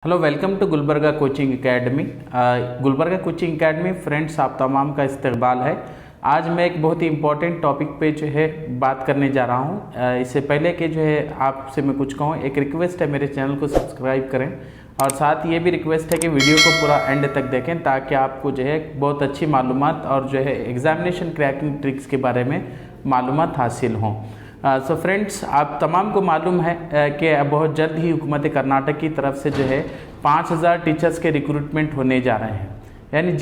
Hello, welcome to Gulbarga coaching academy. Gulbarga coaching academy friends, आप तमाम का इस्तकबाल है। आज मैं एक बहुत ही इम्पोर्टेंट टॉपिक पे जो है बात करने जा रहा हूँ। इससे पहले कि जो है आपसे मैं कुछ कहूँ, एक रिक्वेस्ट है, मेरे चैनल को सब्सक्राइब करें और साथ ये भी रिक्वेस्ट है कि वीडियो को पूरा एंड तक देखें ताकि आपको जो है बहुत अच्छी मालूमात और जो है एग्जामिनेशन क्रैकिंग ट्रिक्स के बारे में मालूमात हासिल हों। सो फ्रेंड्स, आप तमाम को मालूम है कि बहुत जल्द ही हुकूमत कर्नाटक की तरफ से जो है 5000 टीचर्स के रिक्रूटमेंट होने जा रहे हैं। यानी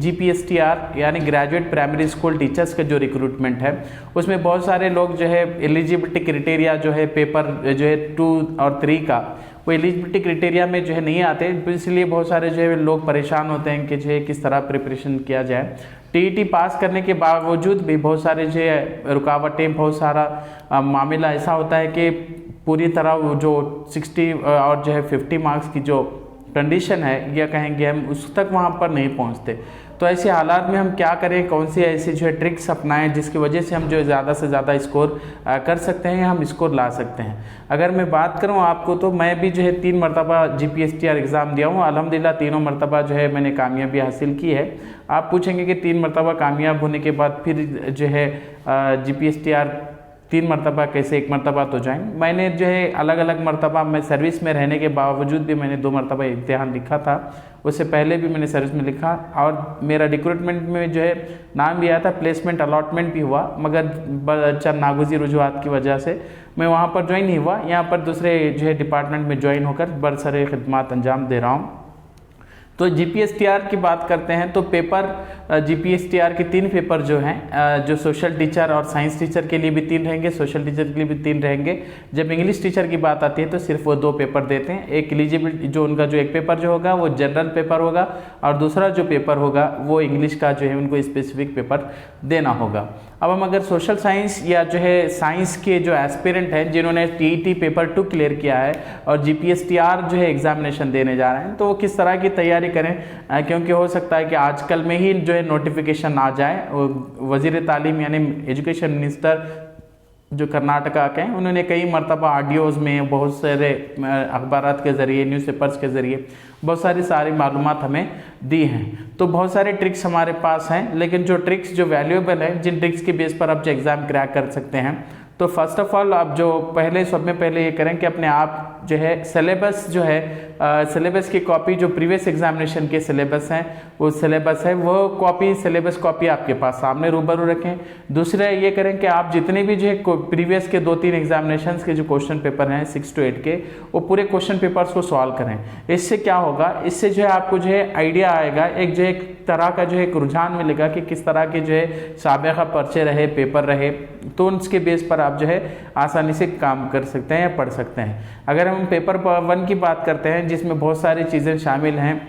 GPSTR यानी ग्रेजुएट प्राइमरी स्कूल टीचर्स का जो रिक्रूटमेंट है उसमें बहुत सारे लोग जो है एलिजिबिलिटी क्राइटेरिया जो है पेपर जो है 2 और 3 का वो एलिजिबिलिटी क्राइटेरिया में जो है नहीं आते, तो इसलिए बहुत सारे जो है लोग परेशान होते हैं कि जो है किस तरह प्रिपरेशन किया जाए। TET पास करने के बावजूद भी बहुत सारे जो है रुकावटें, बहुत सारा मामला ऐसा होता है कि पूरी तरह वो जो 60 और जो है 50 मार्क्स की जो कंडीशन है या कहेंगे हम उस तक वहाँ पर नहीं पहुँचते। तो ऐसे हालात में हम क्या करें, कौन सी ऐसी जो है ट्रिक्स अपनाएं जिसकी वजह से हम जो ज़्यादा से ज़्यादा स्कोर कर सकते हैं या हम स्कोर ला सकते हैं। अगर मैं बात करूं आपको, तो मैं भी जो है 3 मरतबा GPSTR एग्ज़ाम दिया हूं। अल्हम्दुलिल्लाह तीनों मरतबा जो है मैंने कामयाबी हासिल की है। आप पूछेंगे कि 3 मरतबा कामयाब होने के बाद फिर जो है GPSTR 3 मरतबा कैसे, 1 मरतबा तो जाएँ। मैंने जो है अलग अलग मरतबा, मैं सर्विस में रहने के बावजूद भी मैंने 2 मरतबा इम्तिहान लिखा था। उससे पहले भी मैंने सर्विस में लिखा और मेरा रिक्रूटमेंट में जो है नाम भी आया था, प्लेसमेंट अलॉटमेंट भी हुआ, मगर चंद नागुज़ी रुझुआत की वजह से मैं वहाँ पर ज्वाइन नहीं हुआ। यहाँ पर दूसरे जो है डिपार्टमेंट में ज्वाइन होकर बरसरे खिदमत अंजाम दे रहा हूँ। तो GPSTR की बात करते हैं तो पेपर GPSTR के 3 पेपर जो हैं, जो सोशल टीचर और साइंस टीचर के लिए भी 3 रहेंगे, सोशल टीचर के लिए भी 3 रहेंगे। जब इंग्लिश टीचर की बात आती है तो सिर्फ वो 2 पेपर देते हैं। एक एलिजिबिलिटी जो उनका जो एक पेपर जो होगा वो जनरल पेपर होगा और दूसरा जो पेपर होगा वो इंग्लिश का जो है उनको स्पेसिफिक पेपर देना होगा। अब हम अगर सोशल साइंस या जो है साइंस के जो एस्पिरेंट हैं जिन्होंने TET पेपर 2 क्लियर किया है और GPSTR जो है एग्जामिनेशन देने जा रहे हैं, तो वो किस तरह की तैयारी करें, क्योंकि हो सकता है कि आजकल में ही जो है नोटिफिकेशन आ जाए। वजीर तालीम यानी एजुकेशन मिनिस्टर जो कर्नाटका के हैं, उन्होंने कई मरतबा ऑडियोज़ में, बहुत सारे अखबारात के ज़रिए, न्यूज़पेपर्स के ज़रिए बहुत सारी मालूमात हमें दी हैं। तो बहुत सारे ट्रिक्स हमारे पास हैं, लेकिन जो ट्रिक्स जो वैल्यूएबल है, जिन ट्रिक्स के बेस पर आप जो एग्ज़ाम क्रैक कर सकते हैं, तो फर्स्ट ऑफ ऑल आप जो सब में पहले ये करें कि अपने आप जो है सिलेबस जो है सिलेबस की कॉपी, जो प्रीवियस एग्जामिनेशन के सिलेबस हैं वो सिलेबस है, वो कॉपी सिलेबस कॉपी आपके पास सामने रूबरू रखें। दूसरा ये करें कि आप जितने भी जो है प्रीवियस के 2-3 एग्जामिनेशंस के जो क्वेश्चन पेपर हैं 6 to 8 के, वो पूरे क्वेश्चन पेपर्स को सॉल्व करें। इससे क्या होगा, इससे जो है आपको जो है आइडिया आएगा, एक जो एक तरह का जो है एक रुझान मिलेगा कि किस तरह के जो है साबिक़ा पर्चे रहे, पेपर रहे, तो उसके बेस पर आप जो है आसानी से काम कर सकते हैं या पढ़ सकते हैं। अगर हम पेपर 1 की बात करते हैं जिसमें बहुत सारी चीज़ें शामिल हैं,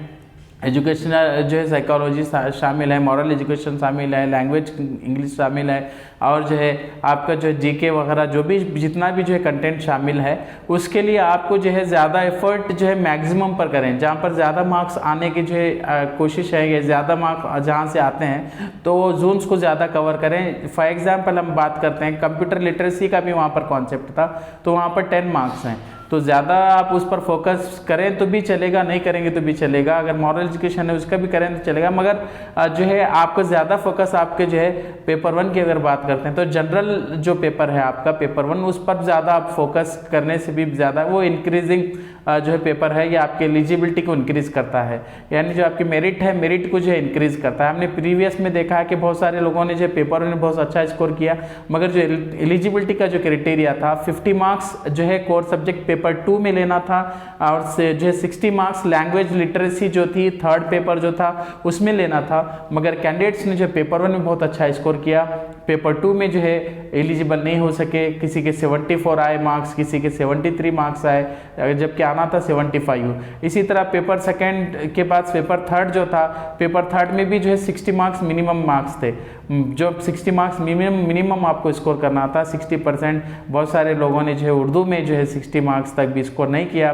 एजुकेशनल जो है साइकोलॉजी शामिल है, मॉरल एजुकेशन शामिल है, लैंग्वेज इंग्लिश शामिल है और जो है आपका जो GK वगैरह जो भी जितना भी जो है कंटेंट शामिल है, उसके लिए आपको जो है ज़्यादा एफर्ट जो है मैक्सिमम पर करें। जहाँ पर ज़्यादा मार्क्स आने की जो है कोशिश है या ज़्यादा मार्क्स जहाँ से आते हैं तो वो जोन्स को ज़्यादा कवर करें। फॉर एग्जाम्पल हम बात करते हैं कंप्यूटर लिटरेसी का भी वहाँ पर कॉन्सेप्ट था, तो वहाँ पर 10 मार्क्स हैं, तो ज़्यादा आप उस पर फोकस करें तो भी चलेगा, नहीं करेंगे तो भी चलेगा। अगर मॉरल एजुकेशन है उसका भी करें तो चलेगा, मगर जो है आपको ज़्यादा फोकस आपके जो है पेपर 1 की अगर बात करते हैं तो जनरल जो पेपर है आपका पेपर 1, उस पर ज़्यादा आप फोकस करने से भी ज़्यादा वो इंक्रीजिंग जो है पेपर है, ये आपके एलिजिबिलिटी को इंक्रीज़ करता है, यानी जो आपकी मेरिट है, मेरिट को जो है इंक्रीज़ करता है। हमने प्रीवियस में देखा है कि बहुत सारे लोगों ने जो पेपर में बहुत अच्छा स्कोर किया, मगर जो एलिजिबिलिटी का जो क्राइटेरिया था 50 मार्क्स जो है कोर सब्जेक्ट पेपर 2 में लेना था और से जो है 60 मार्क्स लैंग्वेज लिटरेसी जो थी 3rd पेपर जो था उसमें लेना था, मगर कैंडिडेट्स ने जो पेपर 1 में बहुत अच्छा स्कोर किया, पेपर 2 में जो है एलिजिबल नहीं हो सके। किसी के 74 आए मार्क्स, किसी के 73 मार्क्स आए, जबकि आना था 75। इसी तरह पेपर 2 के बाद पेपर 3 जो था, पेपर 3 में भी जो है 60 मार्क्स मिनिमम मार्क्स थे, जो 60 मार्क्स मिनिमम आपको स्कोर करना था 60%। बहुत सारे लोगों ने जो है उर्दू में जो है 60 मार्क्स तक भी स्कोर नहीं किया।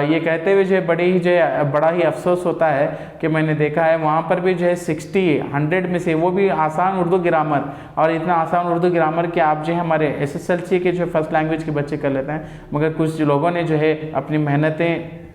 ये कहते हुए जो है बड़ा ही अफसोस होता है कि मैंने देखा है वहाँ पर भी जो है 100 में से वो भी आसान उर्दू ग्रामर, और इतना आसान उर्दू ग्रामर कि आप जो है हमारे SSLC के जो फर्स्ट लैंग्वेज के बच्चे कर लेते हैं, मगर कुछ लोगों ने जो है अपनी मेहनतें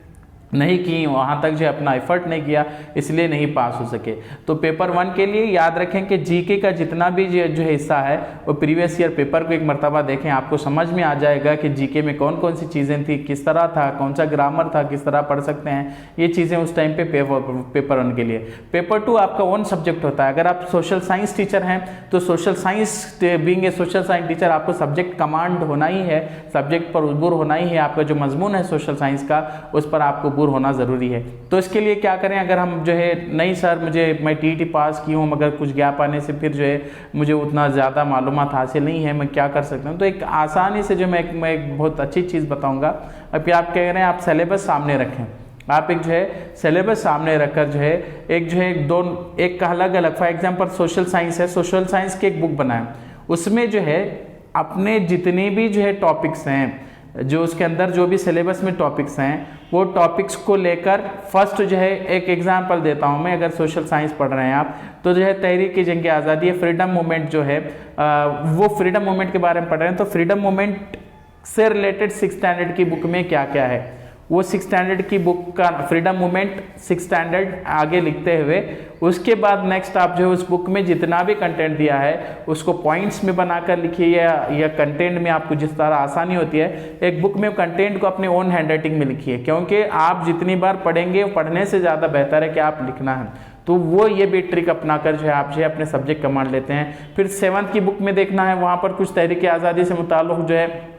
नहीं की, वहाँ तक जो अपना एफर्ट नहीं किया, इसलिए नहीं पास हो सके। तो पेपर 1 के लिए याद रखें कि जीके का जितना भी जो हिस्सा है वो प्रीवियस ईयर पेपर को एक मरतबा देखें, आपको समझ में आ जाएगा कि जीके में कौन कौन सी चीज़ें थी, किस तरह था, कौन सा ग्रामर था, किस तरह पढ़ सकते हैं, ये चीज़ें उस टाइम पे पेपर 1 के लिए। पेपर 2 आपका ओन सब्जेक्ट होता है। अगर आप सोशल साइंस टीचर हैं तो social science being a social science teacher आपको सब्जेक्ट कमांड होना ही है, सब्जेक्ट पर उबूर होना ही है, आपका जो मजमून है सोशल साइंस का उस पर आपको होना ज़रूरी है। तो इसके लिए क्या करें, अगर हम जो है नहीं सर मैं टीईटी पास की हूँ मगर कुछ गैप आने से फिर जो है मुझे उतना ज़्यादा मालूमात हासिल नहीं है, मैं क्या कर सकता हूँ, तो एक आसानी से जो मैं एक बहुत अच्छी चीज़ बताऊँगा। अब आप कह रहे हैं आप सिलेबस सामने रखें, आप एक जो है सिलेबस सामने रखकर जो है एक अलग अलग, फॉर एग्जाम्पल सोशल साइंस है, सोशल साइंस की एक बुक बनाएं, उसमें जो है अपने जितने भी जो है टॉपिक्स हैं, जो उसके अंदर जो भी सिलेबस में टॉपिक्स हैं वो टॉपिक्स को लेकर फर्स्ट जो है एक एग्जांपल देता हूं मैं। अगर सोशल साइंस पढ़ रहे हैं आप तो जो है तहरीक जंग आज़ादी है, फ्रीडम मूवमेंट जो है वो फ्रीडम मूवमेंट के बारे में पढ़ रहे हैं, तो फ्रीडम मूवमेंट से रिलेटेड 6th स्टैंडर्ड की बुक में क्या क्या है, वो 6th स्टैंडर्ड की बुक का फ्रीडम मूवमेंट 6th स्टैंडर्ड आगे लिखते हुए उसके बाद नेक्स्ट आप जो है उस बुक में जितना भी कंटेंट दिया है उसको पॉइंट्स में बनाकर लिखिए, या कंटेंट में आपको जिस तरह आसानी होती है एक बुक में कंटेंट को अपने ओन हैंड राइटिंग में लिखिए, क्योंकि आप जितनी बार पढ़ेंगे पढ़ने से ज़्यादा बेहतर है कि आप लिखना है। तो वो ये भी ट्रिक अपना कर जो है आप जो है अपने सब्जेक्ट कमांड लेते हैं। फिर 7th की बुक में देखना है, वहाँ पर कुछ तहरीक आज़ादी से मुताल्लिक़ जो है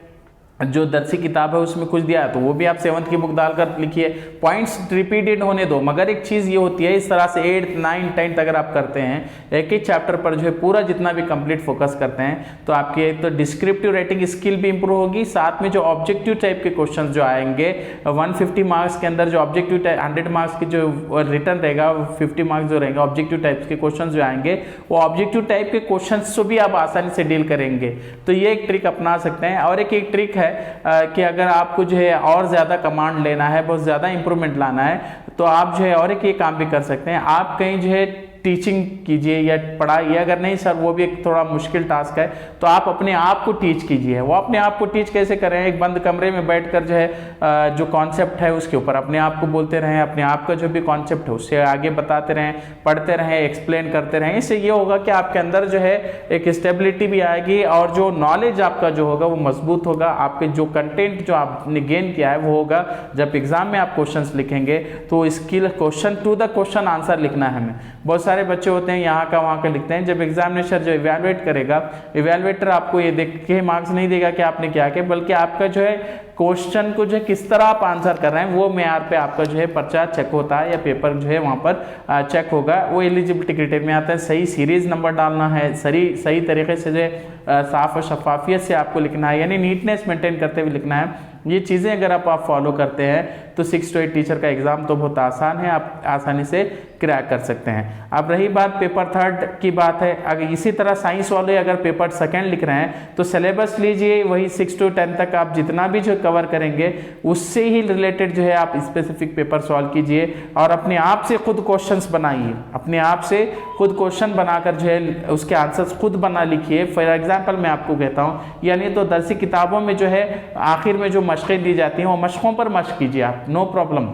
जो दरसी किताब है उसमें कुछ दिया है, तो वो भी आप 7th की बुक डालकर लिखिए, पॉइंट्स रिपीटेड होने दो। मगर एक चीज़ ये होती है, इस तरह से 8th 9th 10th अगर आप करते हैं एक ही चैप्टर पर जो है पूरा जितना भी कंप्लीट फोकस करते हैं तो आपकी एक तो डिस्क्रिप्टिव राइटिंग स्किल भी इंप्रूव होगी, साथ में जो ऑब्जेक्टिव टाइप के क्वेश्चन जो आएंगे 150 मार्क्स के अंदर, जो ऑब्जेक्टिव 100 मार्क्स की जो रिटर्न रहेगा 50 मार्क्स जो रहेंगे ऑब्जेक्टिव टाइप्स के क्वेश्चन जो आएंगे वो ऑब्जेक्टिव टाइप के क्वेश्चन से भी आप आसानी से डील करेंगे। तो ये एक ट्रिक अपना सकते हैं। और एक ट्रिक है कि अगर आपको जो है और ज़्यादा कमांड लेना है, बहुत ज़्यादा इंप्रूवमेंट लाना है, तो आप जो है और एक ये काम भी कर सकते हैं, आप कहीं जो है टीचिंग कीजिए या पढ़ाइए, अगर नहीं सर वो भी एक थोड़ा मुश्किल टास्क है तो आप अपने आप को टीच कीजिए। वो अपने आप को टीच कैसे करें, एक बंद कमरे में बैठकर जो है जो कॉन्सेप्ट है उसके ऊपर अपने आप को बोलते रहें, अपने आप का जो भी कॉन्सेप्ट है उससे आगे बताते रहें, पढ़ते रहें, एक्सप्लेन करते रहें। इससे ये होगा कि आपके अंदर जो है एक स्टेबिलिटी भी आएगी और जो नॉलेज आपका जो होगा वो मजबूत होगा, आपके जो कंटेंट जो आपने गेन किया है वो होगा। जब एग्जाम में आप क्वेश्चन लिखेंगे तो skill question to the question answer लिखना है हमें। बहुत सारे बच्चे होते हैं यहाँ का वहाँ का लिखते हैं, जब एग्जामिनेशन जो इवैल्यूएट करेगा, इवैल्यूएटर आपको ये देख के मार्क्स नहीं देगा कि आपने क्या किया, बल्कि आपका जो है क्वेश्चन को जो है किस तरह आप आंसर कर रहे हैं वो मेयार पे आपका जो है पर्चा चेक होता है या पेपर जो है वहाँ पर चेक होगा। वो एलिजिबिलिटी क्राइटेरिया में आता है, सही सीरीज नंबर डालना है, सही तरीके से जो है साफ और शफाफियत से आपको लिखना है, यानी नीटनेस मेंटेन करते हुए लिखना है। ये चीज़ें अगर आप फॉलो करते हैं तो 6 to 8 टीचर का एग्ज़ाम तो बहुत आसान है, आप आसानी से क्रैक कर सकते हैं। अब रही बात पेपर 3rd की बात है, अगर इसी तरह साइंस वाले अगर पेपर 2nd लिख रहे हैं तो सिलेबस लीजिए वही 6 to 10 तक आप जितना भी जो कवर करेंगे उससे ही रिलेटेड जो है आप स्पेसिफिक पेपर सॉल्व कीजिए और अपने आप से खुद क्वेश्चंस बनाइए, अपने आप से खुद क्वेश्चन बनाकर जो है उसके आंसर्स खुद बना लिखिए। फॉर एग्जाम्पल मैं आपको कहता हूँ, यानी तो दरसी किताबों में जो है आखिर में जो मशक़ें दी जाती हैं वो मशक़ों पर मशक़ कीजिए आप, नो प्रॉब्लम।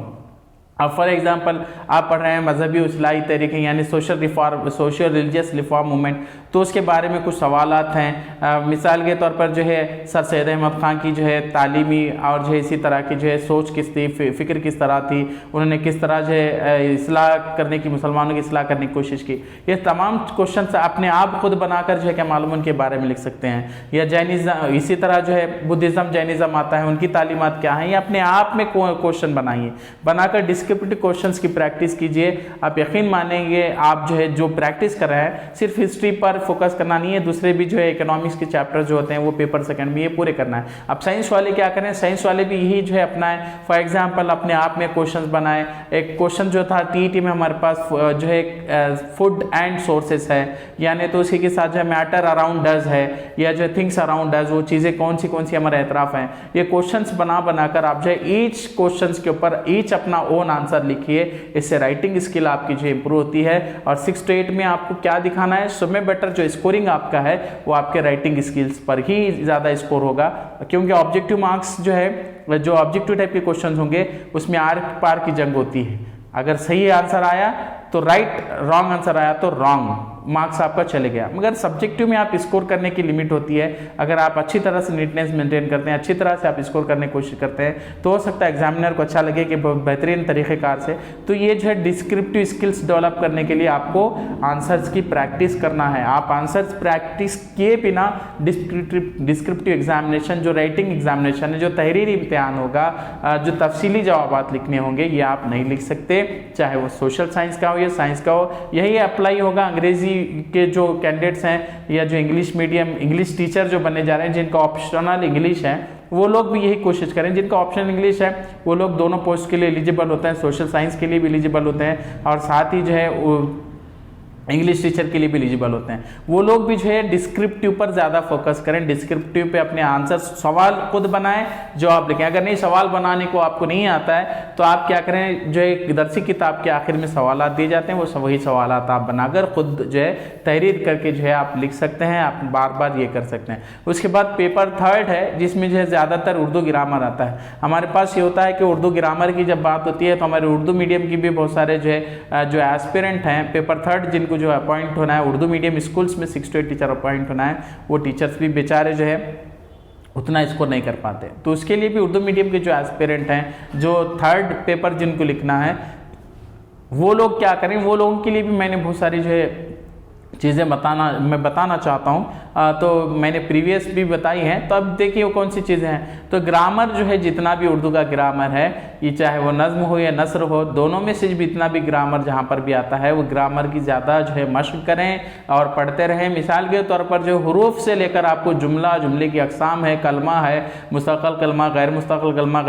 अब फॉर एग्जांपल आप पढ़ रहे हैं मजहबी इस्लाही तरीके यानी सोशल रिलीजियस रिफॉर्म मूवमेंट, तो उसके बारे में कुछ सवालात हैं। मिसाल के तौर पर जो है सर सैयद अहमद खान की जो है तालीमी और जो है इसी तरह की जो है सोच किस थी, फ़िक्र किस तरह थी, उन्होंने किस तरह जो है इस्लाह करने की, मुसलमानों की इस्लाह करने की कोशिश की, ये तमाम क्वेश्चन अपने आप खुद बनाकर जो है क्या मालूम उनके बारे में लिख सकते हैं। या जैनिज़्म, इसी तरह जो है बुद्धिज़्म जैनिज़्म आता है, उनकी तालीमात क्या है, ये अपने आप में क्वेश्चन बनाइए, बनाकर डिस्क्रिप्टिव क्वेश्चंस की प्रैक्टिस कीजिए। आप यकीन मानेंगे आप जो है जो प्रैक्टिस कर रहे हैं सिर्फ हिस्ट्री पर फोकस करना नहीं है, दूसरे भी जो है इकोनॉमिक्स के चैप्टर जो होते हैं वो पेपर 2nd में ये पूरे करना है। अब साइंस वाले क्या करें, साइंस वाले भी यही जो है अपनाएं। फॉर एग्जांपल अपने आप में क्वेश्चंस बनाएं। एक क्वेश्चन जो था टीईटी में हमारे पास जो है फूड एंड सोर्सेस है, यानी तो उसी के साथ जो है मैटर अराउंड अस है या जो थिंग्स अराउंड अस, वो चीज़ें कौन सी हमारे एतराफ़ हैं, ये क्वेश्चंस बनाकर आप जो है ईच क्वेश्चन के ऊपर ईच अपना ओन आंसर लिखिए, इससे राइटिंग स्किल आपकी जो इंप्रूव होती है। और 6 to 8 में आपको क्या दिखाना है, सो में बेटर जो स्कोरिंग आपका है वो आपके राइटिंग स्किल्स पर ही ज़्यादा स्कोर होगा, क्योंकि ऑब्जेक्टिव मार्क्स जो है, जो ऑब्जेक्टिव टाइप के क्वेश्चन होंगे उसमें आर पार की जंग होती है। अगर सही आंसर आया तो राइट, रॉन्ग आंसर आया तो रॉन्ग, मार्क्स आपका चले गया। मगर सब्जेक्टिव में आप स्कोर करने की लिमिट होती है। अगर आप अच्छी तरह से नीटनेस मेंटेन करते हैं, अच्छी तरह से आप स्कोर करने की कोशिश करते हैं, तो हो सकता है एग्जामिनर को अच्छा लगे कि बेहतरीन तरीक़ेकार से। तो ये जो है डिस्क्रिप्टिव स्किल्स डेवलप करने के लिए आपको आंसर्स की प्रैक्टिस करना है। आप आंसर्स प्रैक्टिस किए बिना डिस्क्रिप्टिव एग्जामिनेशन, जो राइटिंग एग्जामिनेशन है, जो तहरीरी इम्तिहान होगा, जो तफसीली जवाबात लिखने होंगे, ये आप नहीं लिख सकते, चाहे वो सोशल साइंस का हो या साइंस का हो। यही अप्लाई होगा अंग्रेजी के जो कैंडिडेट्स हैं या जो इंग्लिश मीडियम इंग्लिश टीचर जो बनने जा रहे हैं, जिनका ऑप्शनल इंग्लिश है, वो लोग भी यही कोशिश करें। जिनका ऑप्शनल इंग्लिश है वो लोग दोनों पोस्ट के लिए एलिजिबल होते हैं, सोशल साइंस के लिए भी एलिजिबल होते हैं और साथ ही जो है इंग्लिश टीचर के लिए भी एलिजिबल होते हैं। वो लोग भी जो है डिस्क्रिप्टिव पर ज़्यादा फोकस करें, डिस्क्रिप्टिव पे अपने आंसर सवाल खुद बनाएं, जवाब लिखें। अगर नहीं सवाल बनाने को आपको नहीं आता है तो आप क्या करें, जो एक दरसी किताब के आखिर में सवाल दिए जाते हैं, वो वही सवाल आप बनाकर खुद जो है तहरीर करके जो है आप लिख सकते हैं, आप बार बार ये कर सकते हैं। उसके बाद पेपर 3 है, जिसमें जो है ज़्यादातर उर्दू ग्रामर आता है। हमारे पास ये होता है कि उर्दू ग्रामर की जब बात होती है तो हमारे उर्दू मीडियम की भी बहुत सारे जो है जो एस्पिरेंट हैं पेपर 3 जिनको जो अपॉइंट होना है उर्दू मीडियम स्कूल्स में 6 to 8 टीचर अपॉइंट होना है, वो टीचर्स भी बेचारे जो है उतना स्कोर नहीं कर पाते। तो उसके लिए भी उर्दू मीडियम के जो एस्पिरेंट हैं, जो 3rd पेपर जिनको लिखना है, वो लोग क्या करें, वो लोगों के लिए भी मैंने बहुत सारी जो है चीज़ें मैं बताना चाहता हूँ। तो मैंने प्रीवियस भी बताई हैं, तो अब देखिए वो कौन सी चीज़ें हैं। तो ग्रामर जो है, जितना भी उर्दू का ग्रामर है, ये चाहे वो नज़्म हो या नसर हो, दोनों में से जितना भी ग्रामर जहाँ पर भी आता है, वो ग्रामर की ज़्यादा जो है मशक करें और पढ़ते रहें। मिसाल के तौर पर जो हुरूफ से लेकर आपको जुमले की अक़साम है, कलमा है, मुस्तक़ल कलमा, गैर मुस्तक़ल कलमा,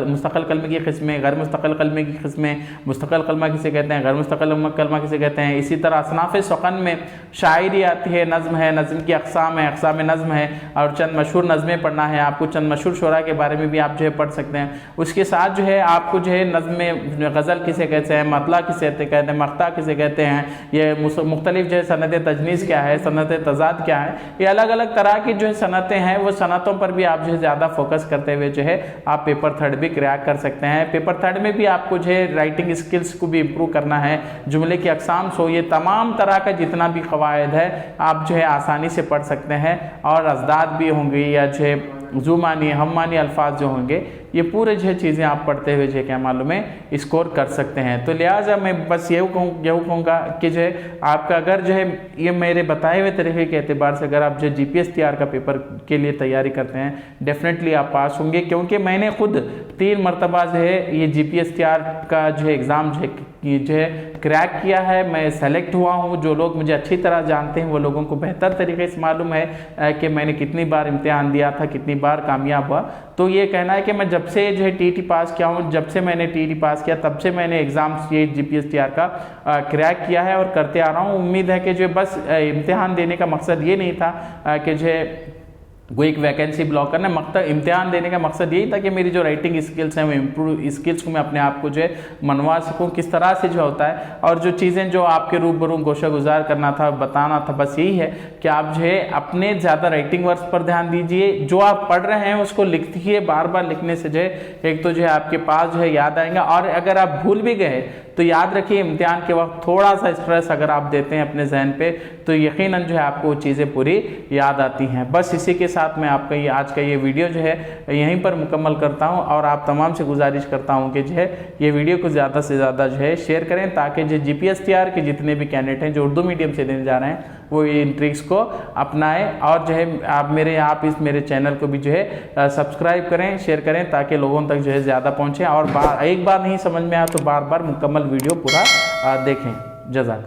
मुस्तक़ल कलमे की किस्में, गैर मुस्तक़ल कलमे की किस्में, मुस्तक़ल कलमा किसे कहते हैं, गैर मुस्तक़ल कलमा किसे कहते हैं। इसी तरह असनाफ़ सुक़न में शायरी आती है, नज़्म की अक़साम है, अक़साम नज़्म है, और चंद मशहूर नज़में पढ़ना है आपको, चंद मशहूर शुरा के बारे में भी आप जो है पढ़ सकते हैं। उसके साथ जो है आपको जो है नज़्म गज़ल किसे कहते हैं, मतला किसे कहते हैं, मख्ता किसे कहते हैं, ये मुख्तलिफ जो है सनत तजनीज़ क्या है, सनत तज़ाद क्या है, ये अलग अलग तरह की जो है सनतें हैं, वो सनतों पर भी आप जो है ज़्यादा फोकस करते हुए जो है आप पेपर 3 भी क्रैक कर सकते हैं। पेपर 3 में भी आपको जो है राइटिंग स्किल्स को भी इम्प्रूव करना है, जुमले की अक़साम सो, ये तमाम तरह का जितना भी क़वायद है आप जो है आसानी से पढ़ सकते हैं। और अज़दाद भी होंगे या जो है ज़ुमानी हम मानी अल्फाज जो होंगे, ये पूरे जो है चीज़ें आप पढ़ते हुए जो है क्या मालूम है स्कोर कर सकते हैं। तो लिहाजा मैं बस यही कहूँगा कि जो है आपका अगर जो है ये मेरे बताए हुए तरीके के एतबार से अगर आप जो GPS TR का पेपर के लिए तैयारी करते हैं, डेफिनेटली आप पास होंगे, क्योंकि मैंने खुद 3 मरतबा जो है ये GPS TR का जो है एग्ज़ाम जो है क्रैक किया है। मैं सेलेक्ट हुआ हूँ। जो लोग मुझे अच्छी तरह जानते हैं वो लोगों को बेहतर तरीके से मालूम है कि मैंने कितनी बार इम्तिहान दिया था, कितनी बार कामयाब हुआ। तो ये कहना है कि मैं जब से जो है TT पास किया हूँ, जब से मैंने TT पास किया तब से मैंने एग्ज़ाम्स ये GPS TR का क्रैक किया है और करते आ रहा हूँ। उम्मीद है कि जो बस इम्तिहान देने का मकसद ये नहीं था कि जो है कोई एक वैकेंसी ब्लॉक करना, इम्तिहान देने का मकसद यही था कि मेरी जो राइटिंग स्किल्स हैं वो इम्प्रूव स्किल्स को मैं अपने आप को जो है मनवा सकूं, किस तरह से जो होता है। और जो चीज़ें जो आपके रूबरू गोशा गुजार करना था, बताना था, बस यही है कि आप जो है अपने ज़्यादा राइटिंग वर्क्स पर ध्यान दीजिए। जो आप पढ़ रहे हैं उसको लिखिए, बार बार लिखने से जो है एक तो जो है आपके पास जो है याद आएगा, और अगर आप भूल भी गए तो याद रखिए इम्तिहान के वक्त थोड़ा सा स्ट्रेस अगर आप देते हैं अपने जहन पे तो यकीनन जो है आपको वो चीज़ें पूरी याद आती हैं। बस इसी के साथ मैं आपका ये आज का ये वीडियो जो है यहीं पर मुकम्मल करता हूं, और आप तमाम से गुजारिश करता हूं कि जो है ये वीडियो को ज़्यादा से ज़्यादा जो है शेयर करें, ताकि जो GPS TR के जितने भी कैंडिडेट हैं जो उर्दू मीडियम से देने जा रहे हैं वो इन ट्रिक्स को अपनाएं। और जो है आप इस मेरे चैनल को भी जो है सब्सक्राइब करें, शेयर करें, ताकि लोगों तक जो है ज़्यादा पहुँचे। और एक बार नहीं समझ में आया तो बार बार मुकम्मल वीडियो पूरा देखें। जज़ाकल्लाह।